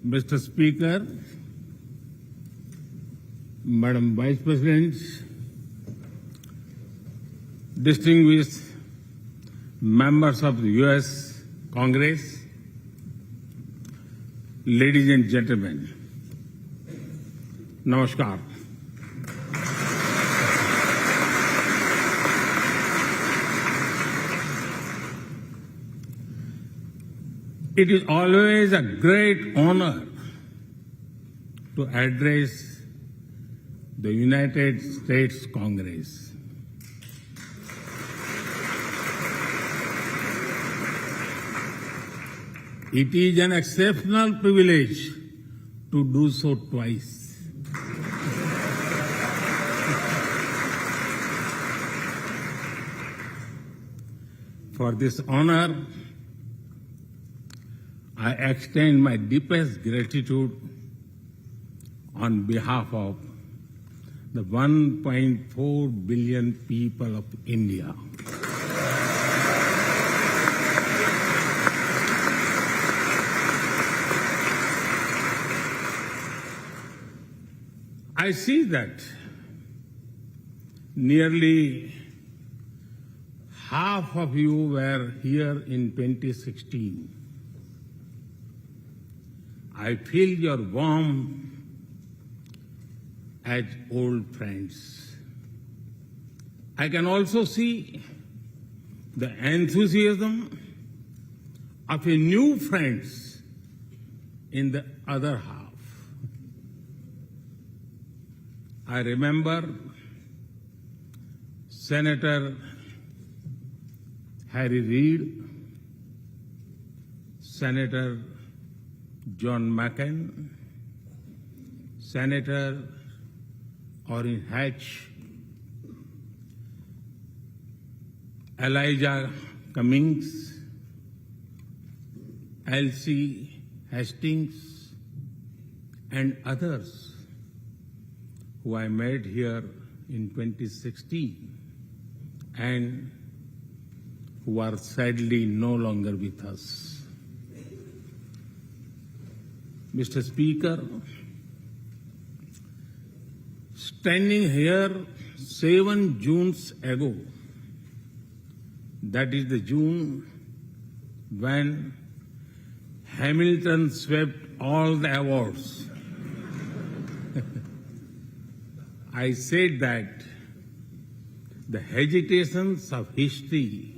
Mr. Speaker, Madam Vice President, distinguished members of the U.S. Congress, ladies and gentlemen, Namaskar. It is always a great honor to address the United States Congress. It is an exceptional privilege to do so twice. For this honor, I extend my deepest gratitude on behalf of the 1.4 billion people of India. I see that nearly half of you were here in 2016. I feel your warmth as old friends. I can also see the enthusiasm of a new friends in the other half. I remember Senator Harry Reid, Senator John McCain, Senator Orrin Hatch, Elijah Cummings, Elsie Hastings, and others who I met here in 2016 and who are sadly no longer with us. Mr. Speaker, standing here 7 Junes ago, that is the June when Hamilton swept all the awards, I said that the hesitations of history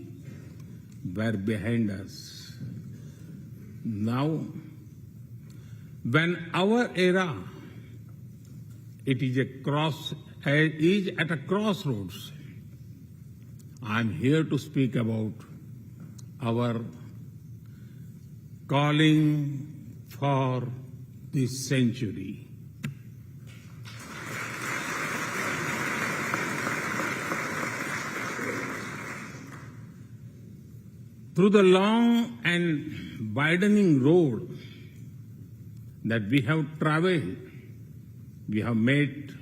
were behind us. Now, when our era is at a crossroads, I am here to speak about our calling for this century. Through the long and widening road that we have traveled, we have made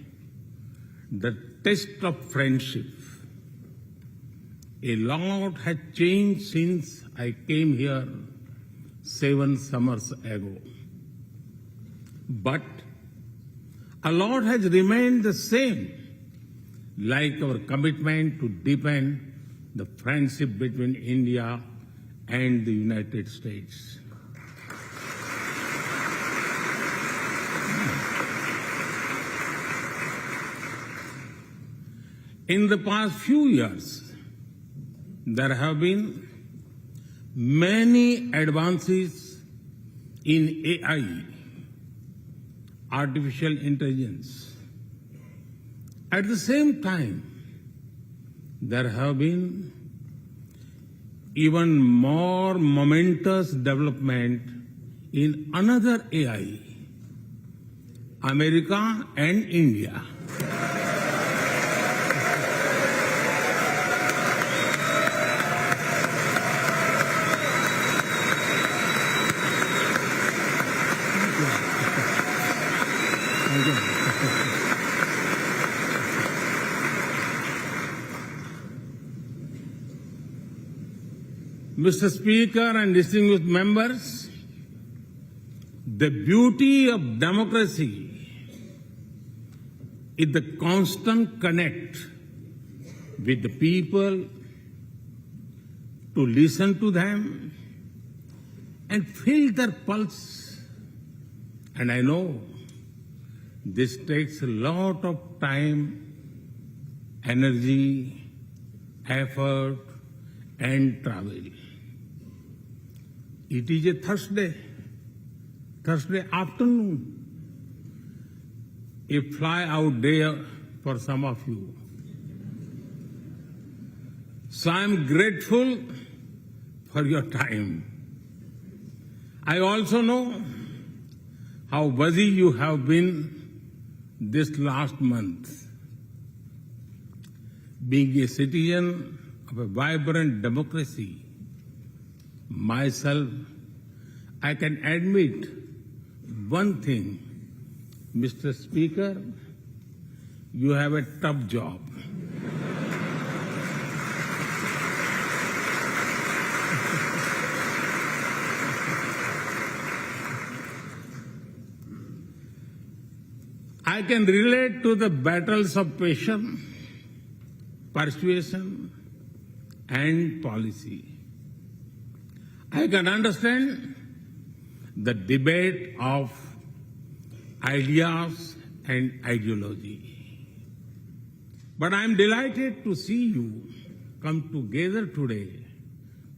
the test of friendship. A lot has changed since I came here 7 summers ago. But a lot has remained the same, like our commitment to deepen the friendship between India and the United States. In the past few years, there have been many advances in AI, artificial intelligence. At the same time, there have been even more momentous development in another AI, America and India. Mr. Speaker and distinguished members, The beauty of democracy is the constant connect with the people, to listen to them and feel their pulse. And I know this takes a lot of time, energy, effort, and travel. It is a Thursday afternoon, a fly-out day for some of you. So I'm grateful for your time. I also know how busy you have been this last month. Being a citizen of a vibrant democracy, myself, I can admit one thing, Mr. Speaker, you have a tough job. I can relate to the battles of patience, persuasion, and policy. I can understand the debate of ideas and ideology. But I am delighted to see you come together today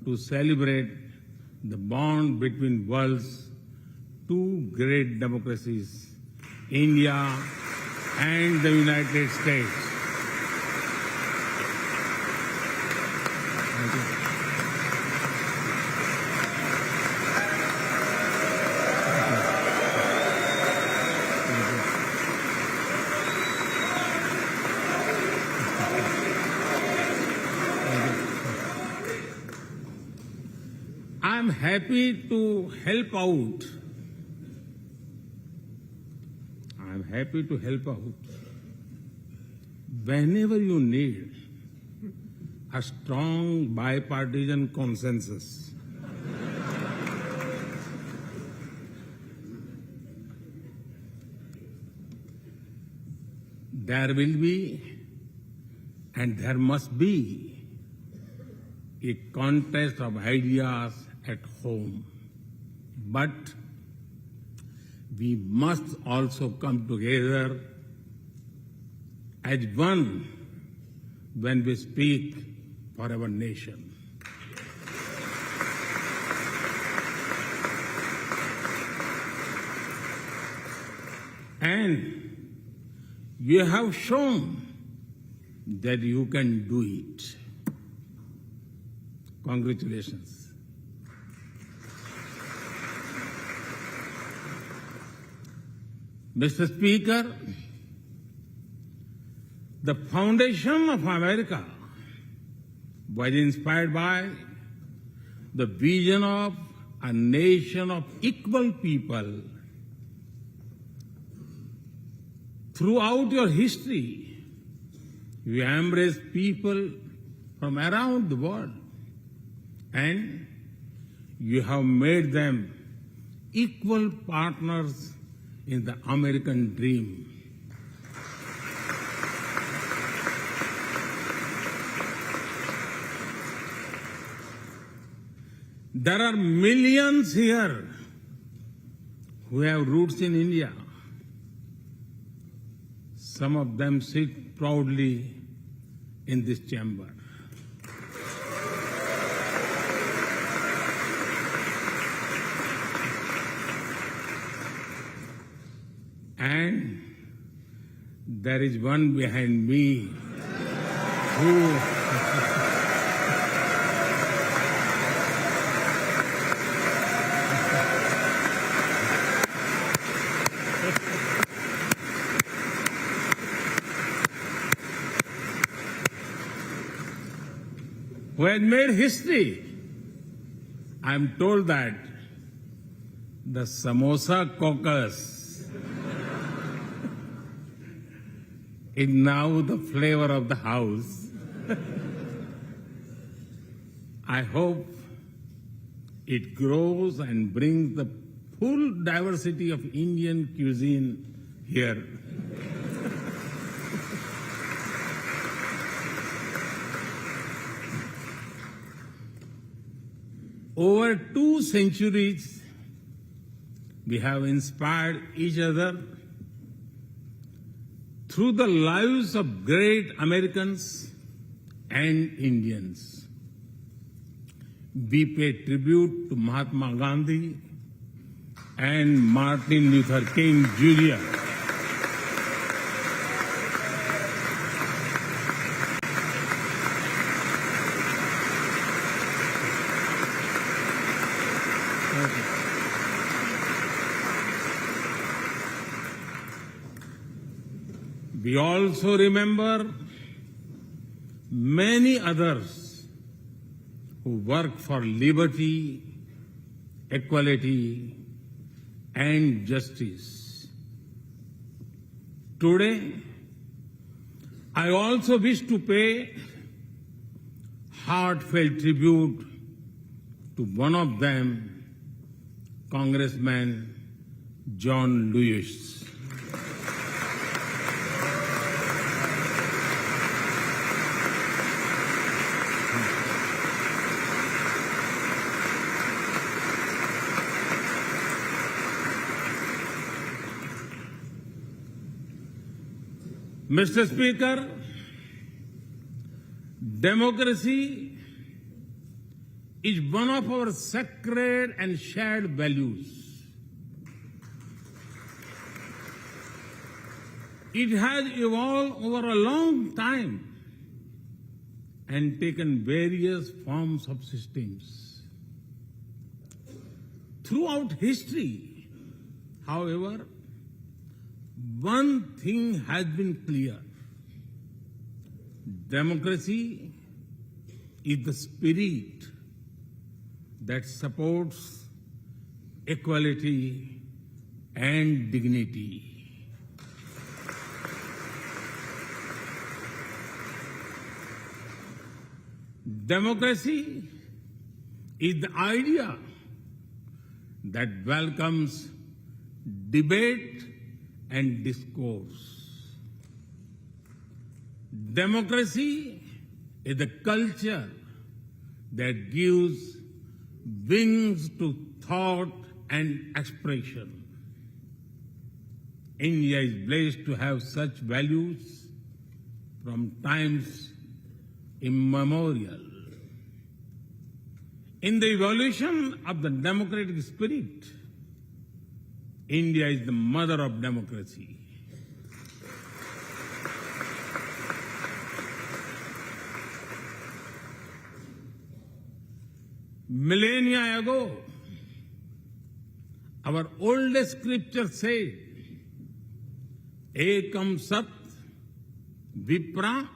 to celebrate the bond between world's two great democracies, India and the United States. Thank you. I'm happy to help out. I'm happy to help out whenever you need a strong bipartisan consensus. There will be and there must be a contest of ideas at home. But we must also come together as one when we speak for our nation. And you have shown that you can do it. Congratulations. Mr. Speaker, the foundation of America was inspired by the vision of a nation of equal people. Throughout your history, you embraced people from around the world, and you have made them equal partners in the American dream. There are millions here who have roots in India. Some of them sit proudly in this chamber. And there is one behind me who has made history. I am told that the Samosa Caucus is now the flavor of the house. I hope it grows and brings the full diversity of Indian cuisine here. Over 2 centuries, we have inspired each other through the lives of great Americans and Indians. We pay tribute to Mahatma Gandhi and Martin Luther King Jr. We also remember many others who work for liberty, equality, and justice. Today, I also wish to pay heartfelt tribute to one of them, Congressman John Lewis. Mr. Speaker, democracy is one of our sacred and shared values. It has evolved over a long time and taken various forms of systems. Throughout history, however, one thing has been clear. Democracy is the spirit that supports equality and dignity. Democracy is the idea that welcomes debate and discourse. Democracy is the culture that gives wings to thought and expression. India is blessed to have such values from times immemorial. In the evolution of the democratic spirit, India is the mother of democracy. Millennia ago, our oldest scripture said, Ekam Sat Vipra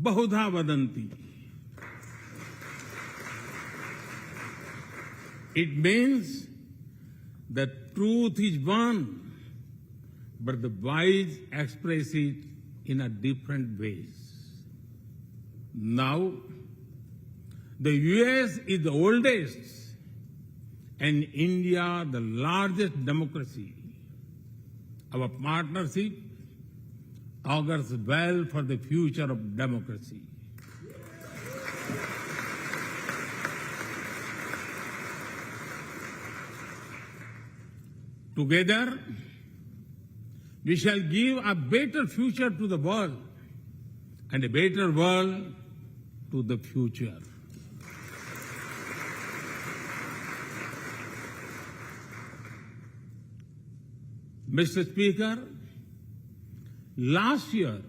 Bahudha Vadanti. It means the truth is one, but the wise express it in a different ways. Now, the US is the oldest and India the largest democracy. Our partnership augurs well for the future of democracy. Together, we shall give a better future to the world and a better world to the future. Mr. Speaker, last year,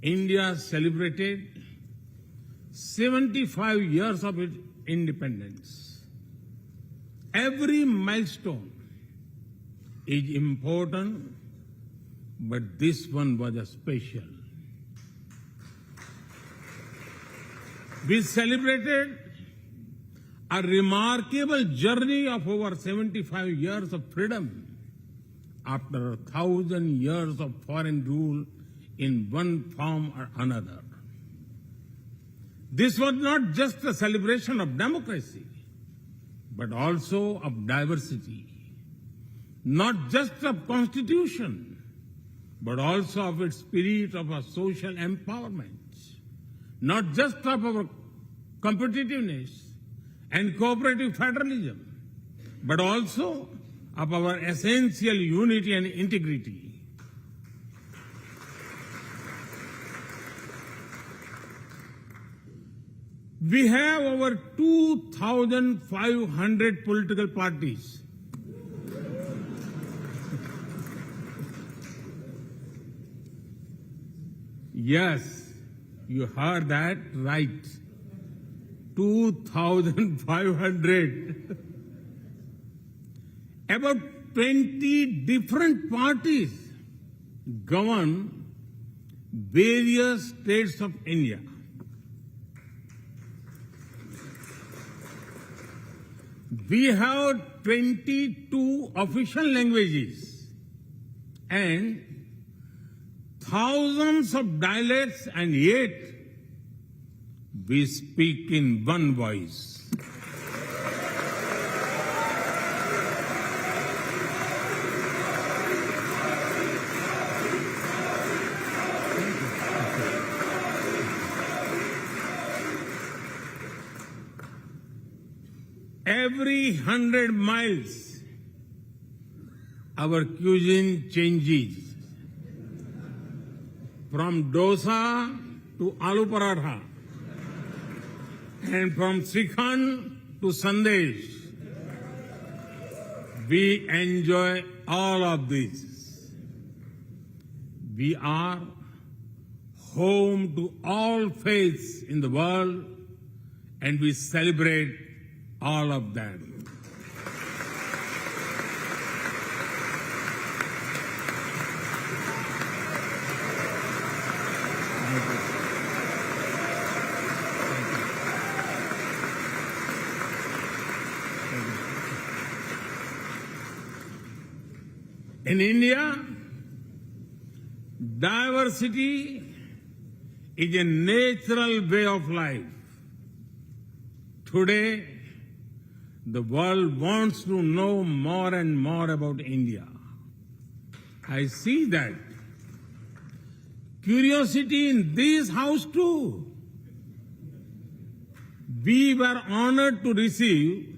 India celebrated 75 years of its independence. Every milestone is important, but this one was a special. We celebrated a remarkable journey of over 75 years of freedom after 1,000 years of foreign rule in one form or another. This was not just a celebration of democracy. but also of diversity. Not just of constitution, but also of its spirit of our social empowerment. Not just of our competitiveness and cooperative federalism, but also of our essential unity and integrity. We have over 2,500 political parties. Yes, you heard that right. 2,500. About 20 different parties govern various states of India. We have 22 official languages and thousands of dialects, and yet we speak in one voice. Every 100 miles, our cuisine changes. From dosa to aloo paratha, and from Srikhand to Sandesh. We enjoy all of this. We are home to all faiths in the world, and we celebrate all of them. In India, diversity is a natural way of life. Today, the world wants to know more and more about India. I see that. Curiosity in this house too. We were honored to receive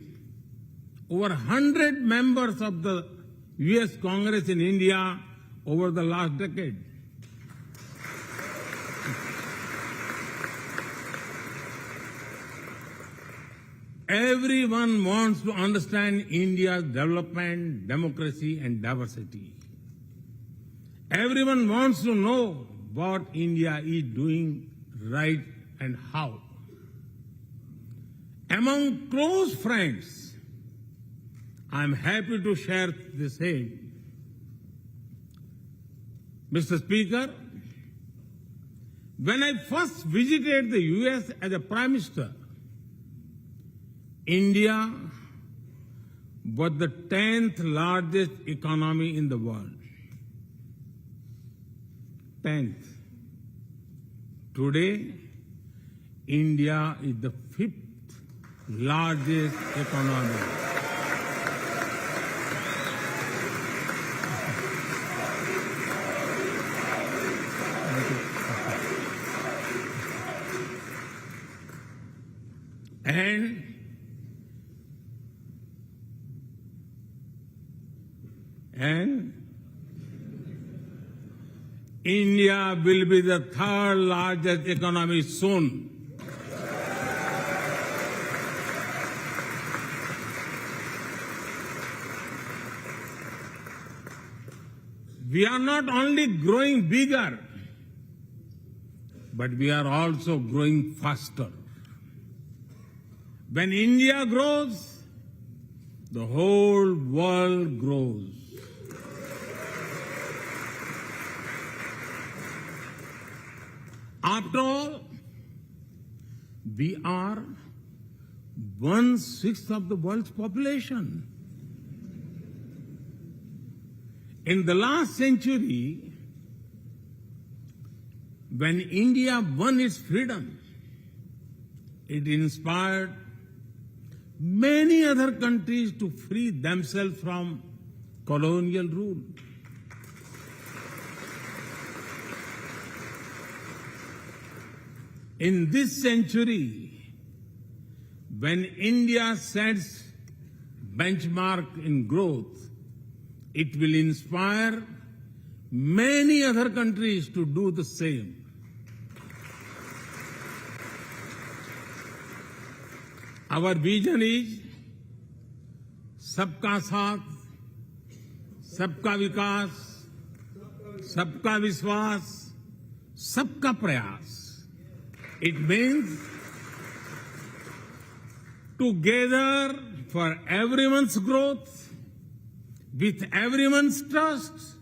over 100 members of the U.S. Congress in India over the last decade. Everyone wants to understand India's development, democracy, and diversity. Everyone wants to know what India is doing right and how. Among close friends, I'm happy to share the same. Mr. Speaker, when I first visited the U.S. as a Prime Minister, India was the 10th largest economy in the world. 10th. Today, India is the 5th largest economy. And India will be the 3rd largest economy soon. We are not only growing bigger, but we are also growing faster. When India grows, the whole world grows. After all, we are 1/6 of the world's population. In the last century, when India won its freedom, it inspired many other countries to free themselves from colonial rule. In this century, when India sets benchmark in growth, it will inspire many other countries to do the same. Our vision is सबका साथ, सबका विकास, सबका विश्वास, सबका प्रयास. It means together for everyone's growth, with everyone's trust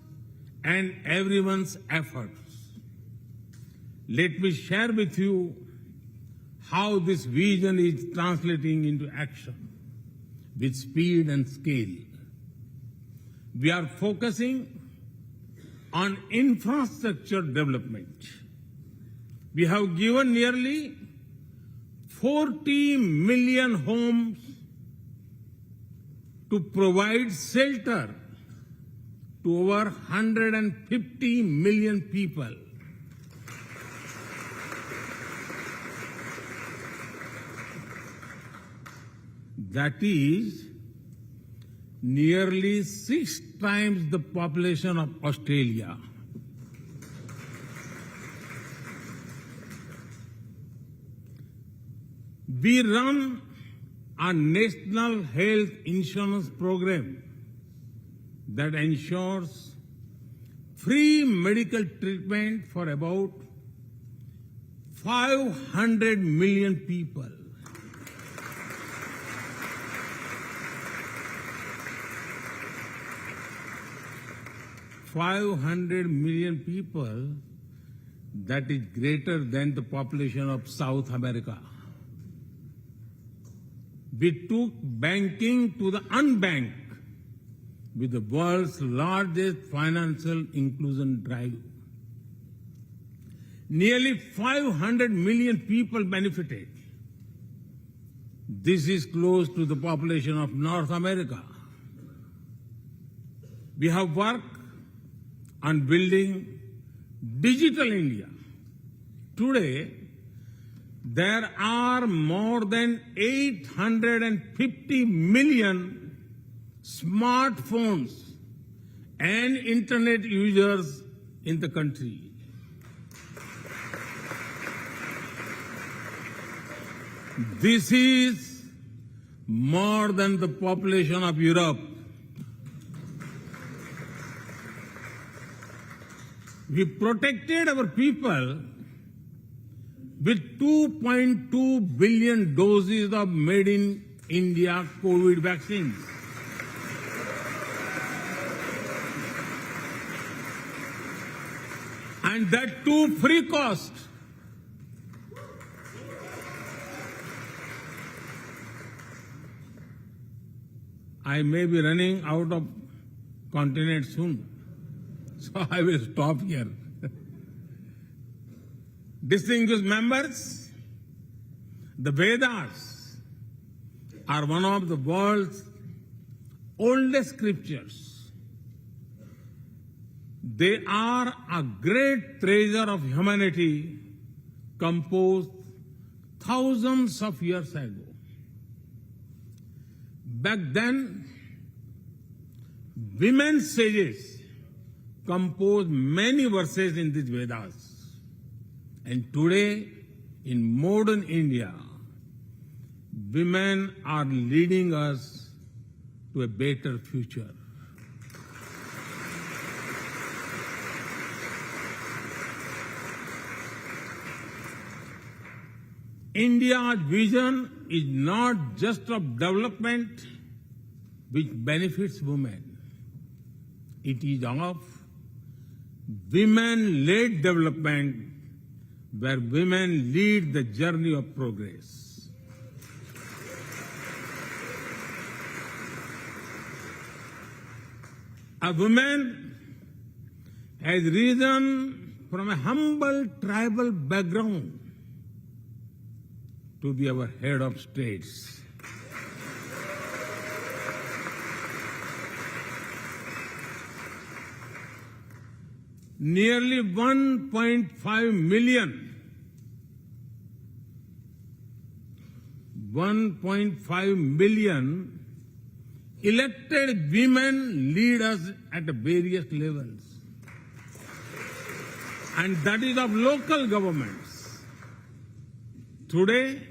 and everyone's efforts. Let me share with you how this vision is translating into action with speed and scale. We are focusing on infrastructure development. We have given nearly 40 million homes to provide shelter to over 150 million people. That is nearly 6 times the population of Australia. We run a national health insurance program that ensures free medical treatment for about 500 million people. $500 million people, that is greater than the population of South America. We took banking to the unbanked with the world's largest financial inclusion drive. Nearly 500 million people benefited. This is close to the population of North America. We have worked on building digital India. Today, there are more than 850 million smartphones and internet users in the country. This is more than the population of Europe. We protected our people with 2.2 billion doses of made in India COVID vaccines. And that too free cost. I may be running out of continent soon, so I will stop here. Distinguished members, the Vedas are one of the world's oldest scriptures. They are a great treasure of humanity composed thousands of years ago. Back then, women's sages composed many verses in these Vedas. And today, in modern India, women are leading us to a better future. India's vision is not just of development which benefits women. It is of women-led development where women lead the journey of progress. A woman has risen from a humble tribal background to be our head of states. nearly 1.5 million. 1.5 million elected women leaders at various levels. And that is of local governments. Today,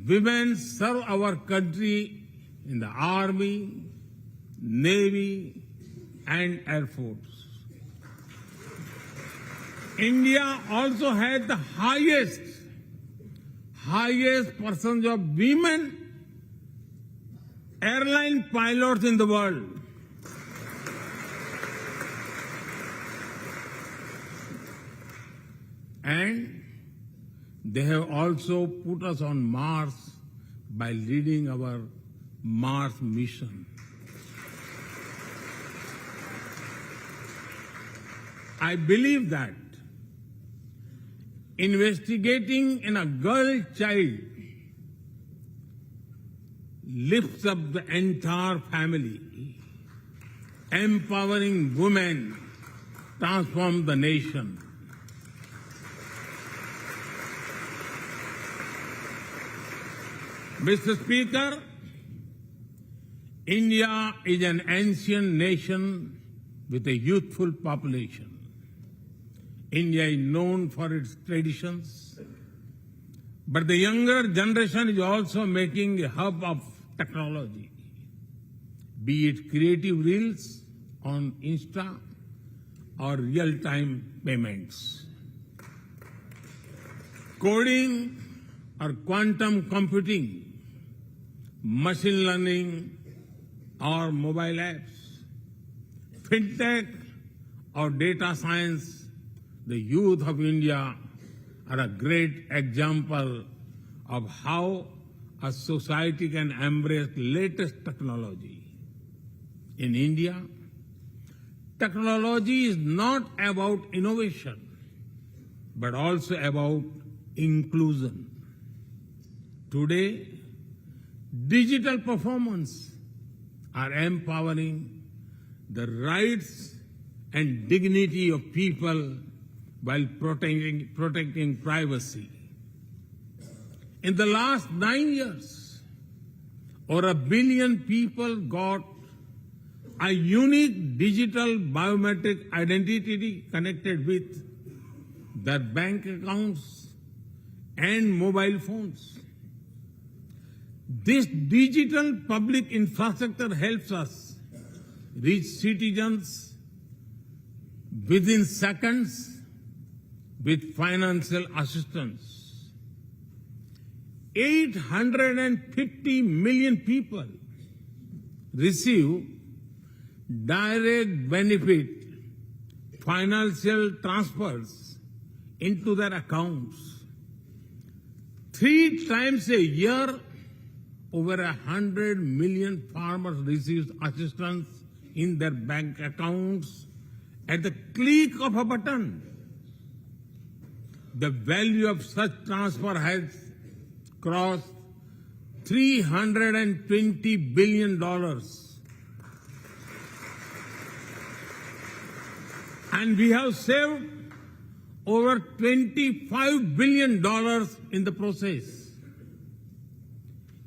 women serve our country in the Army, Navy, and Air Force. India also has the highest percentage of women airline pilots in the world. And they have also put us on Mars by leading our Mars mission. I believe that investigating in a girl child lifts up the entire family. Empowering women transforms the nation. Mr. Speaker, India is an ancient nation with a youthful population. India is known for its traditions, but the younger generation is also making a hub of technology, be it creative reels on Insta or real-time payments. Coding or quantum computing, machine learning or mobile apps, fintech or data science, the youth of India are a great example of how a society can embrace latest technology. In India, technology is not about innovation, but also about inclusion. Today, digital performance are empowering the rights and dignity of people while protecting privacy. In the last 9 years, over 1 billion people got a unique digital biometric identity connected with their bank accounts and mobile phones. This digital public infrastructure helps us reach citizens within seconds with financial assistance. 850 million people receive direct benefit financial transfers into their accounts. 3 times a year, over 100 million farmers receive assistance in their bank accounts at the click of a button. The value of such transfer has crossed $320 billion. And we have saved over $25 billion in the process.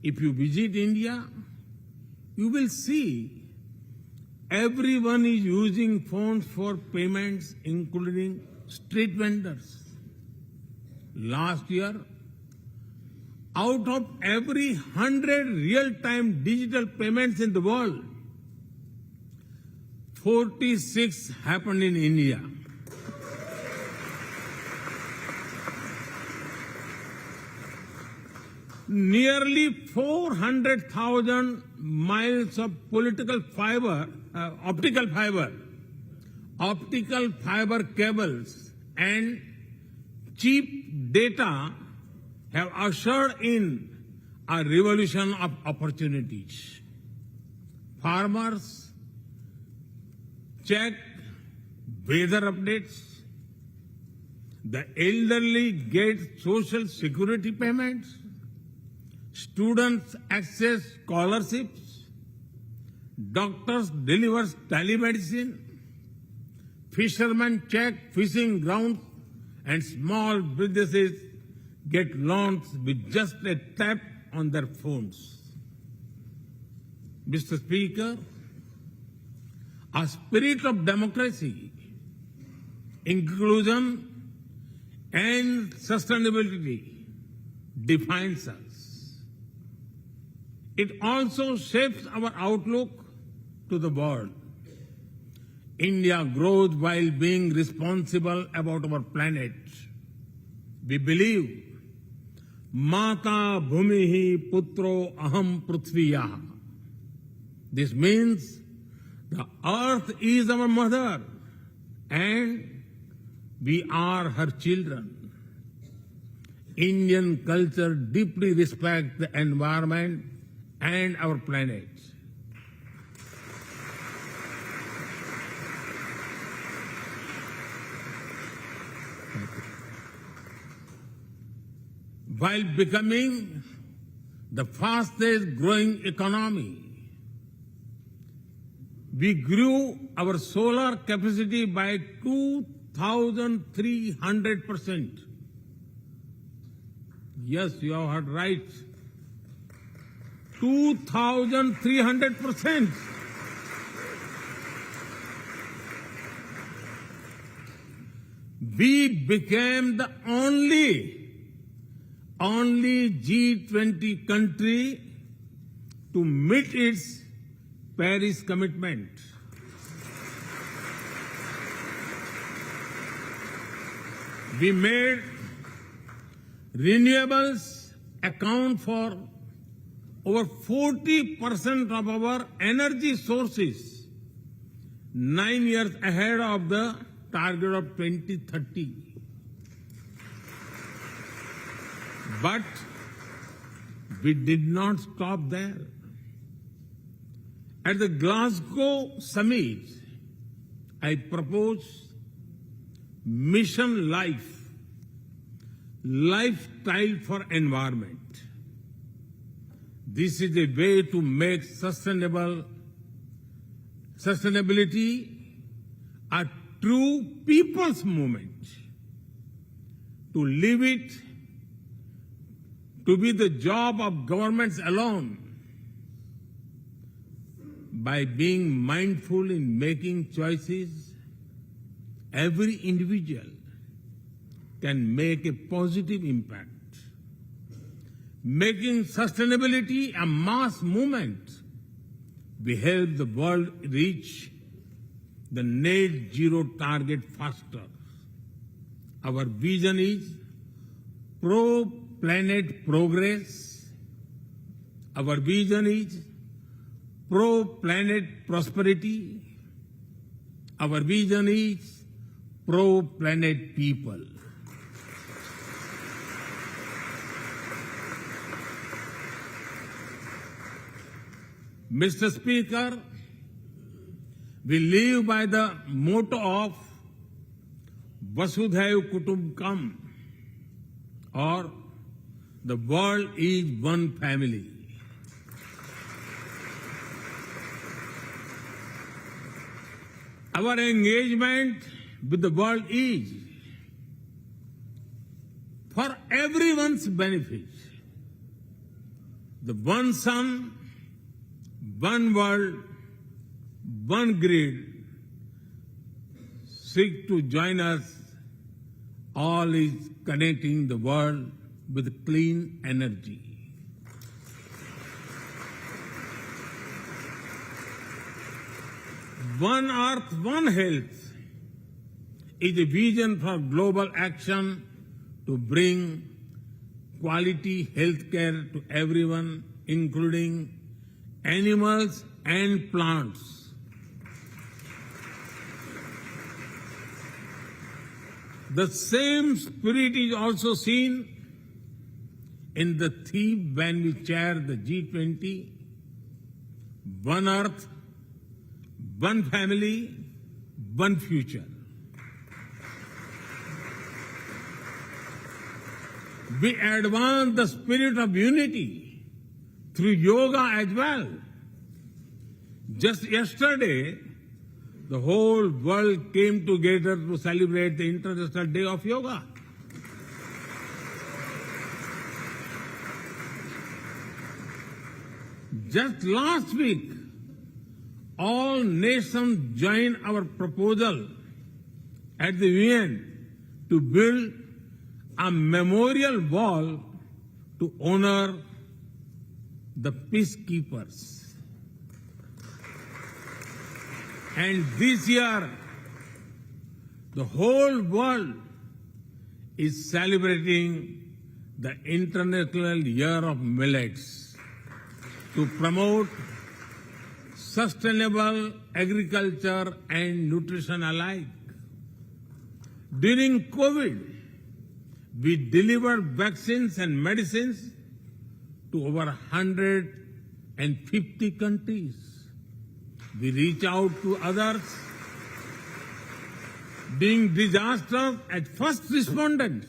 If you visit India, you will see everyone is using phones for payments, including street vendors. Last year, out of every 100 real-time digital payments in the world, 46 happened in India. Nearly 400,000 miles of optical fiber cables and cheap data have ushered in a revolution of opportunities. Farmers check weather updates. The elderly get social security payments. Students access scholarships. Doctors deliver telemedicine. Fishermen check fishing grounds and small businesses get loans with just a tap on their phones. Mr. Speaker, a spirit of democracy, inclusion, and sustainability defines us. It also shapes our outlook to the world. India grows while being responsible about our planet. We believe, Mata Bhumihi Putro Aham Prithviya. This means the earth is our mother and we are her children. Indian culture deeply respects the environment and our planet. While becoming the fastest growing economy, we grew our solar capacity by 2,300%. Yes, you have heard right. 2,300%. We became the only G20 country to meet its Paris commitment. We made renewables account for over 40% of our energy sources, 9 years ahead of the target of 2030. But we did not stop there. At the Glasgow summit, I proposed Mission Life, lifestyle for environment. This is a way to make sustainability a true people's movement. To live it, to be the job of governments alone. By being mindful in making choices, every individual can make a positive impact. Making sustainability a mass movement, we help the world reach the net zero target faster. Our vision is pro-planet progress. Our vision is pro-planet prosperity. Our vision is pro-planet people. Mr. Speaker, we live by the motto of Vasudhaiv Kutumbakam, or the world is one family. Our engagement with the world is for everyone's benefit. The one sun, one world, one grid seek to join us. All is connecting the world with clean energy. One Earth, One Health is a vision for global action to bring quality health care to everyone, including animals and plants. The same spirit is also seen in the theme when we chair the G20, One Earth, One Family, One Future. We advance the spirit of unity through yoga as well. Just yesterday, the whole world came together to celebrate the International Day of Yoga. Just last week, all nations joined our proposal at the UN to build a memorial wall to honor the peacekeepers. And this year, the whole world is celebrating the International Year of Millets to promote sustainable agriculture and nutrition alike. During COVID, we delivered vaccines and medicines to over 150 countries. We reach out to others, being disasters as first responders,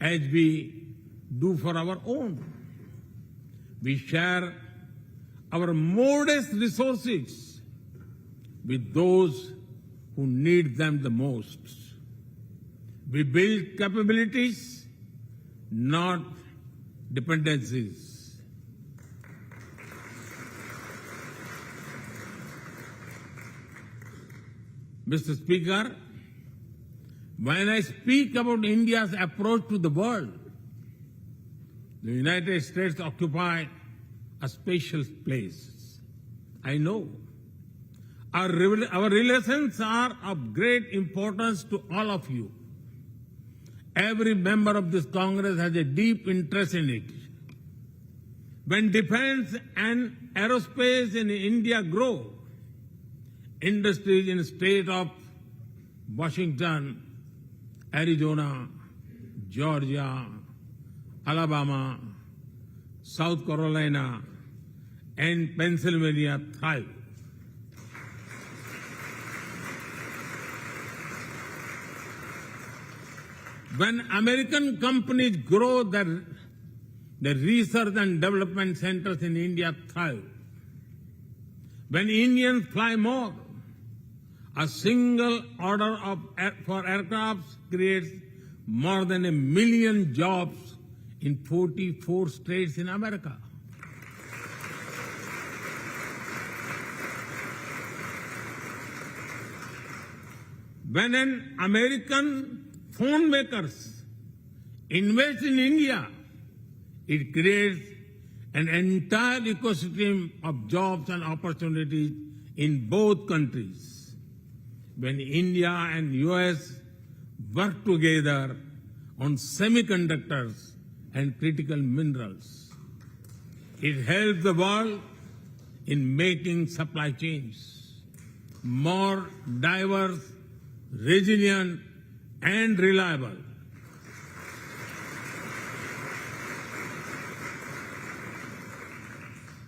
as we do for our own. We share our modest resources with those who need them the most. We build capabilities, not dependencies. Mr. Speaker, when I speak about India's approach to the world, the United States occupy a special place. I know. Our relations are of great importance to all of you. Every member of this Congress has a deep interest in it. When defense and aerospace in India grow, industries in the state of Washington, Arizona, Georgia, Alabama, South Carolina, and Pennsylvania thrive. When American companies grow, the research and development centers in India thrive. When Indians fly more, a single order for aircrafts creates more than 1 million jobs in 44 states in America. When an American phone makers invest in India, it creates an entire ecosystem of jobs and opportunities in both countries. When India and US work together on semiconductors and critical minerals, it helps the world in making supply chains more diverse, resilient, and reliable.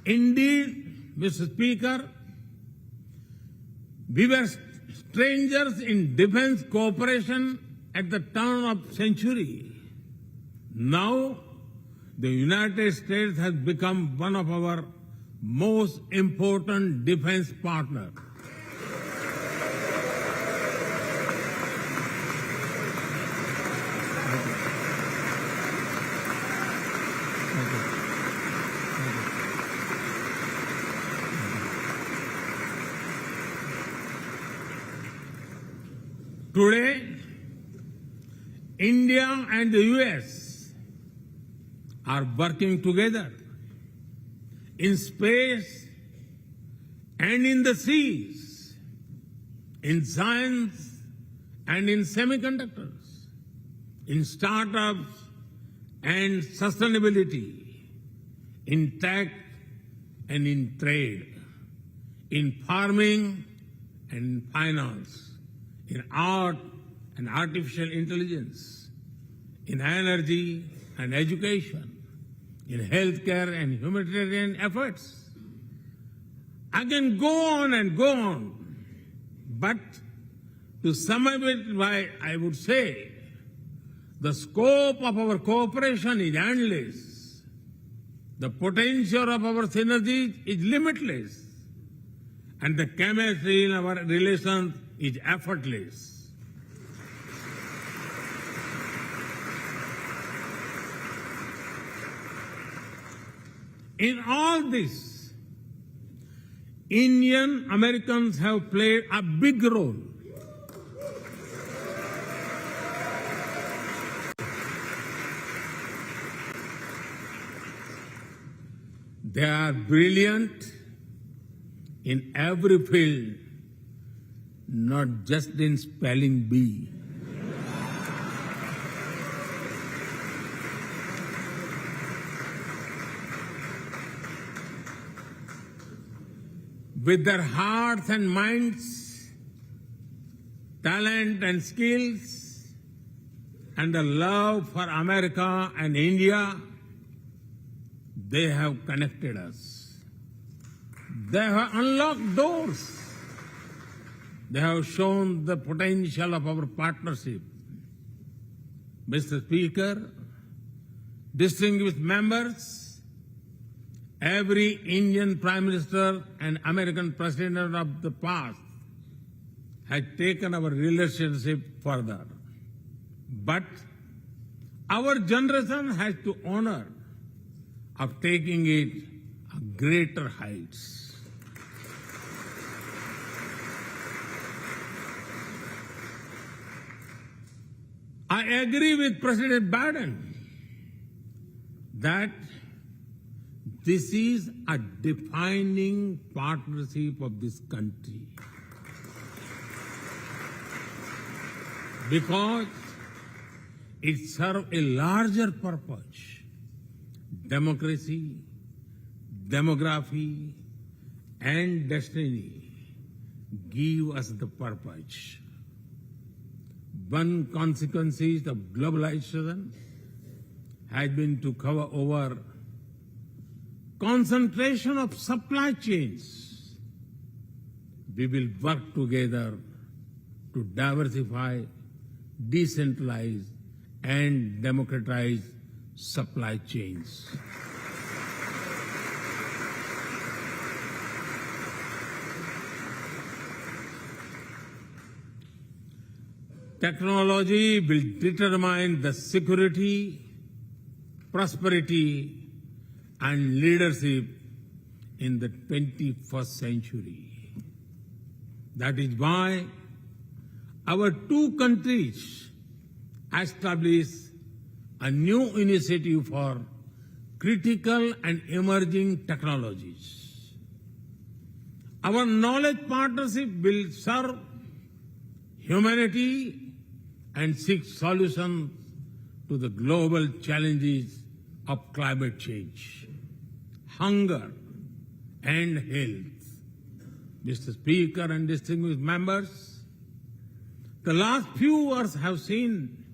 Indeed, Mr. Speaker, we were strangers in defense cooperation at the turn of the century. Now, the United States has become one of our most important defense partners. Today, India and the US are working together in space and in the seas, in science and in semiconductors, in startups and sustainability, in tech and in trade, in farming and finance, in art and artificial intelligence, in energy and education, in healthcare and humanitarian efforts. I can go on and go on, but to sum up it, I would say the scope of our cooperation is endless. The potential of our synergies is limitless. and the chemistry in our relations is effortless. In all this, Indian Americans have played a big role. They are brilliant in every field, not just in spelling bee. With their hearts and minds, talent and skills, and a love for America and India, they have connected us. They have unlocked doors. They have shown the potential of our partnership. Mr. Speaker, distinguished members, every Indian Prime Minister and American President of the past has taken our relationship further. But our generation has to honor of taking it a greater heights. I agree with President Biden that this is a defining partnership of this country, because it serves a larger purpose. Democracy, demography, and destiny give us the purpose. One consequence of globalization has been to cover over concentration of supply chains. We will work together to diversify, decentralize, and democratize supply chains. Technology will determine the security, prosperity, and leadership in the 21st century. That is why our two countries established a new initiative for critical and emerging technologies. Our knowledge partnership will serve humanity and seek solutions to the global challenges of climate change, hunger, and health. Mr. Speaker and distinguished members, the last few years have seen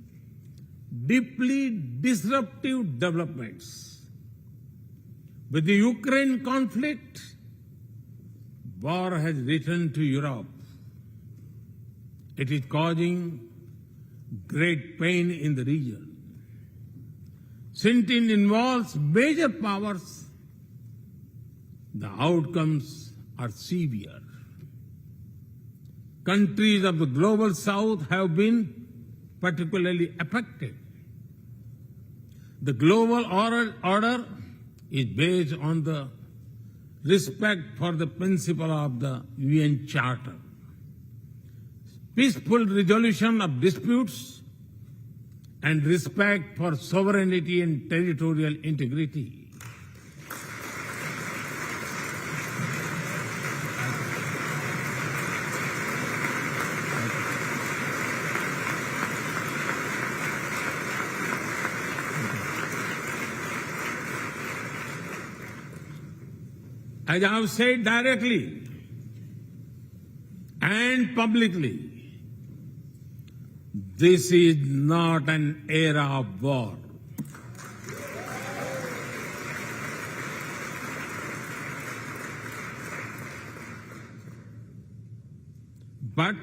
deeply disruptive developments. With the Ukraine conflict, war has returned to Europe. It is causing great pain in the region. Since it involves major powers, the outcomes are severe. Countries of the global south have been particularly affected. The global order is based on the respect for the principle of the UN Charter, peaceful resolution of disputes, and respect for sovereignty and territorial integrity. As I have said directly and publicly, this is not an era of war. But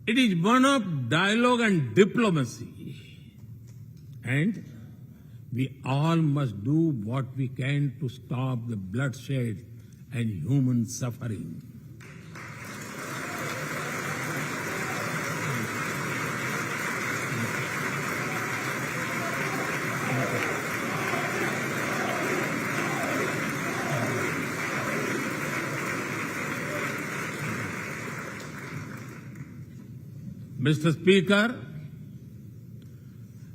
it is one of dialogue and diplomacy. And we all must do what we can to stop the bloodshed and human suffering. Mr. Speaker,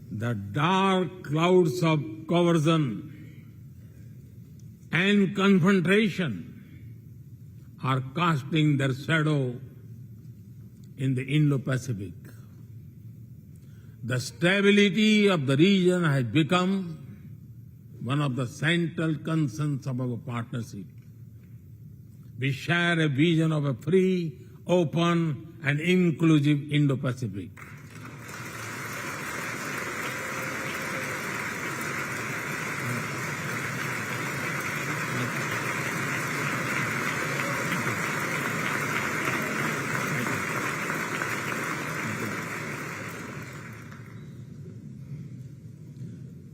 the dark clouds of coercion and confrontation are casting their shadow in the Indo-Pacific. The stability of the region has become one of the central concerns of our partnership. We share a vision of a free, open, and inclusive Indo-Pacific.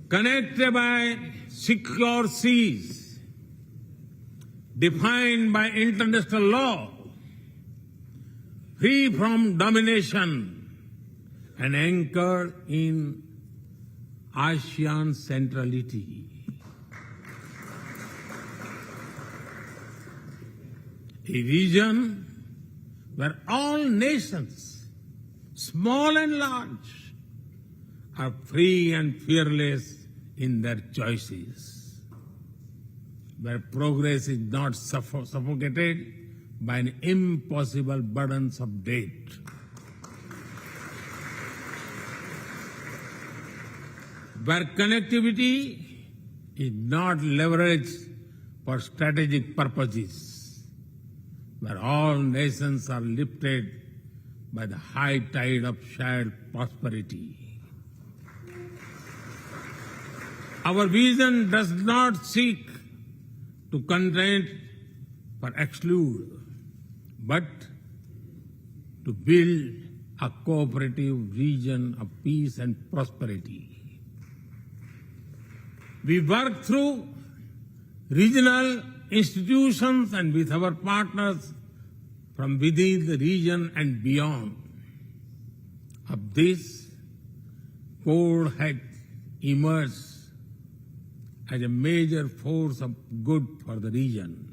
Connected by secure seas, defined by international law, free from domination, and anchored in ASEAN centrality. A region where all nations, small and large, are free and fearless in their choices, where progress is not suffocated by an impossible burdens of debt. Where connectivity is not leveraged for strategic purposes, where all nations are lifted by the high tide of shared prosperity. Our vision does not seek to contain or exclude, but to build a cooperative region of peace and prosperity. We work through regional institutions and with our partners from within the region and beyond. Of this, Quad has emerged as a major force of good for the region.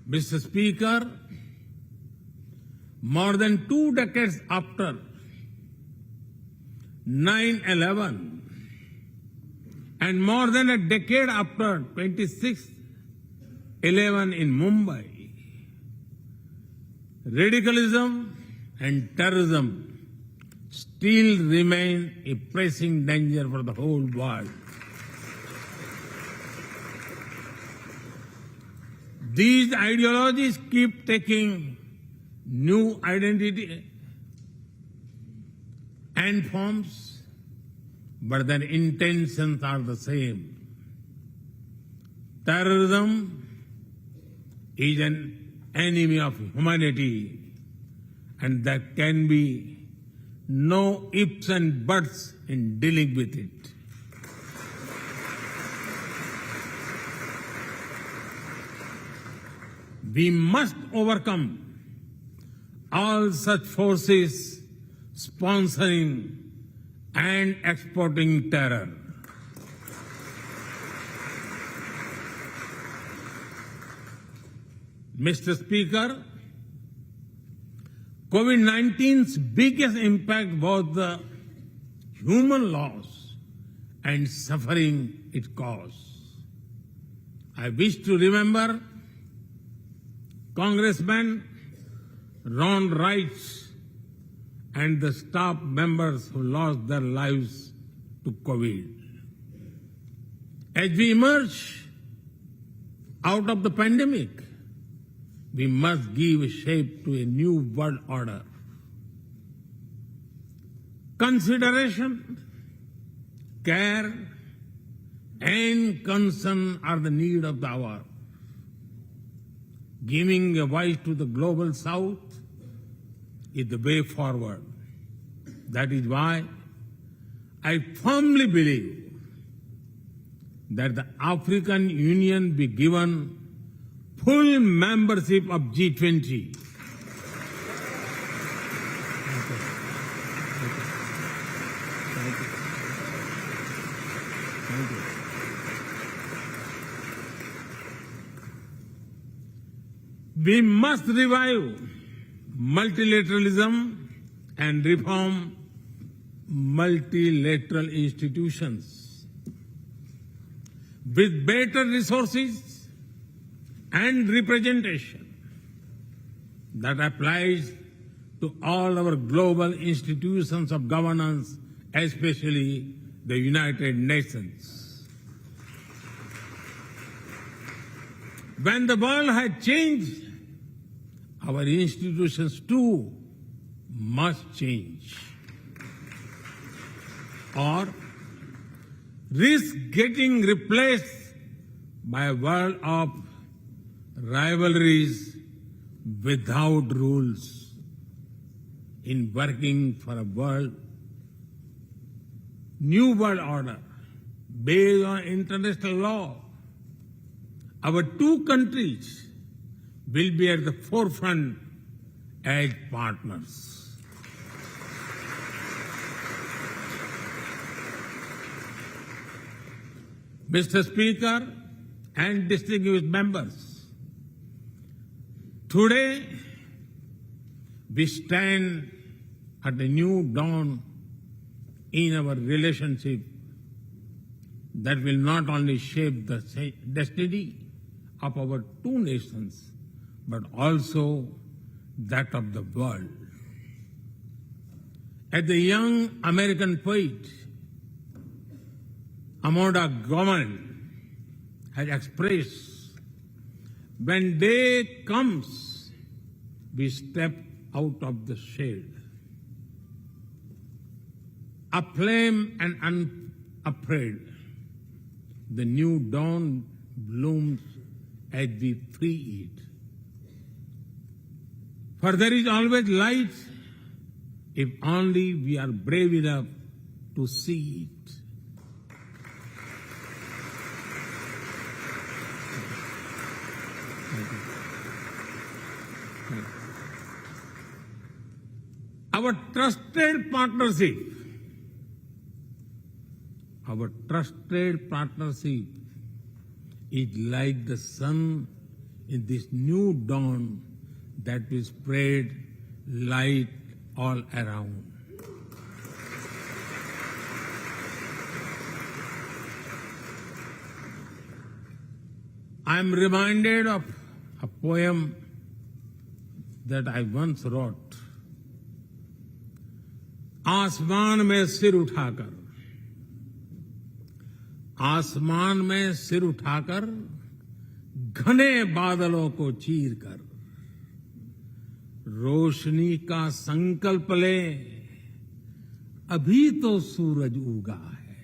Mr. Speaker, more than 2 decades after 9/11 and more than a decade after 26/11 in Mumbai, radicalism and terrorism still remain a pressing danger for the whole world. These ideologies keep taking new identity and forms, but their intentions are the same. Terrorism is an enemy of humanity, and there can be no ifs and buts in dealing with it. We must overcome all such forces sponsoring and exporting terror. Mr. Speaker, COVID-19's biggest impact was the human loss and suffering it caused. I wish to remember Congressman Ron Wright and the staff members who lost their lives to COVID. As we emerge out of the pandemic, we must give shape to a new world order. Consideration, care, and concern are the need of the hour. Giving a voice to the global south is the way forward. That is why I firmly believe that the African Union be given full membership of G20. We must revive multilateralism and reform multilateral institutions with better resources and representation that applies to all our global institutions of governance, especially the United Nations. When the world has changed, our institutions too must change, or risk getting replaced by a world of rivalries without rules. In working for a new world order based on international law, our two countries will be at the forefront as partners. Mr. Speaker and distinguished members, today we stand at a new dawn in our relationship that will not only shape the destiny of our two nations, but also that of the world. As the young American poet Amanda Gorman has expressed, when day comes, we step out of the shade, aflame and unafraid. The new dawn blooms as we free it. For there is always light if only we are brave enough to see it. Our trusted partnership is like the sun in this new dawn that will spread light all around. I am reminded of a poem that I once wrote. आसमान में सिर उठाकर, आसमान में सिर उठाकर, घने बादलों को चीरकर, रोशनी का संकल्प ले, अभी तो सूरज उगा है।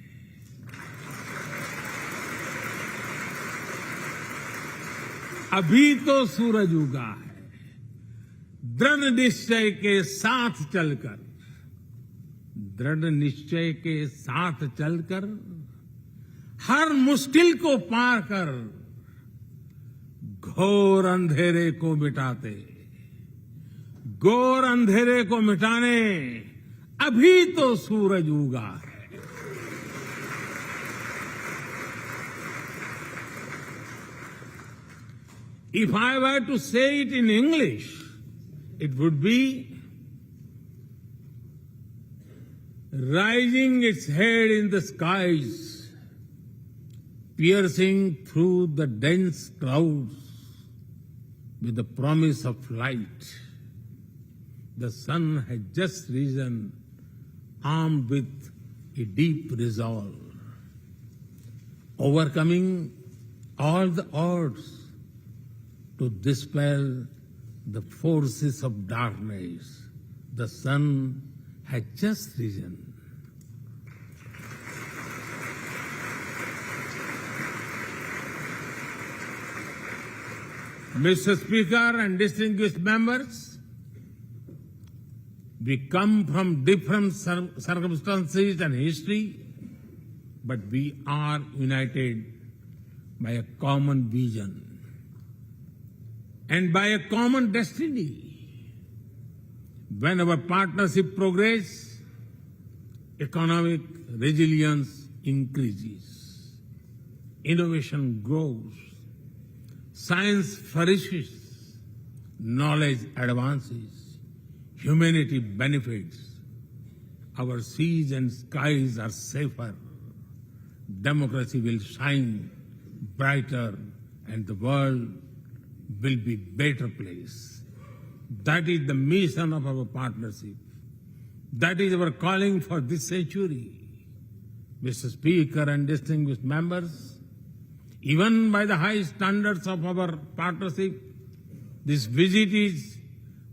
अभी तो सूरज उगा है। दृढ़ निश्चय के साथ चलकर, दृढ़ निश्चय के साथ चलकर, हर मुश्किल को पार कर, घोर अंधेरे को मिटाते, घोर अंधेरे को मिटाने अभी तो सूरज उगा है। If I were to say it in English, it would be rising its head in the skies, piercing through the dense clouds with the promise of light. The sun has just risen, armed with a deep resolve, overcoming all the odds to dispel the forces of darkness. The sun has just risen. Mr. Speaker and distinguished members, we come from different circumstances and history, but we are united by a common vision and by a common destiny. When our partnership progresses, economic resilience increases, innovation grows, science flourishes, knowledge advances, humanity benefits, our seas and skies are safer, democracy will shine brighter, and the world will be a better place. That is the mission of our partnership. That is our calling for this century. Mr. Speaker and distinguished members, even by the high standards of our partnership, this visit is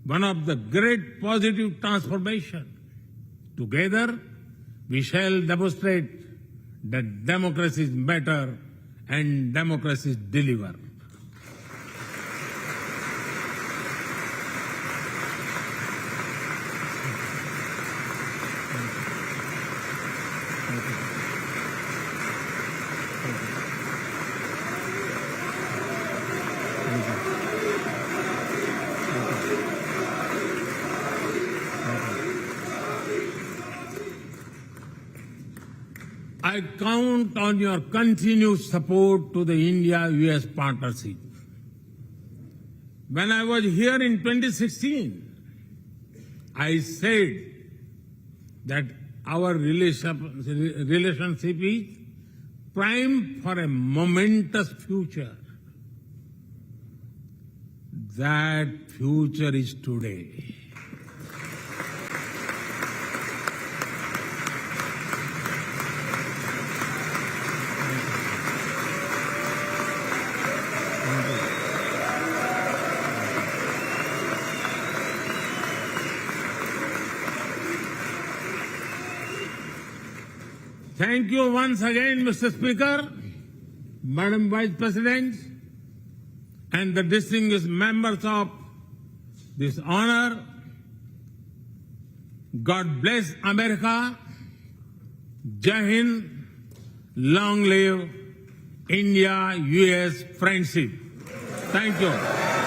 one of the great positive transformation. Together, we shall demonstrate that democracy is better and democracy deliver. I count on your continued support to the India-US partnership. When I was here in 2016, I said that our relationship is primed for a momentous future. That future is today. Thank you once again, Mr. Speaker, Madam Vice President, and the distinguished members of this honor. God bless America. Jai Hind. Long live India-US friendship. Thank you.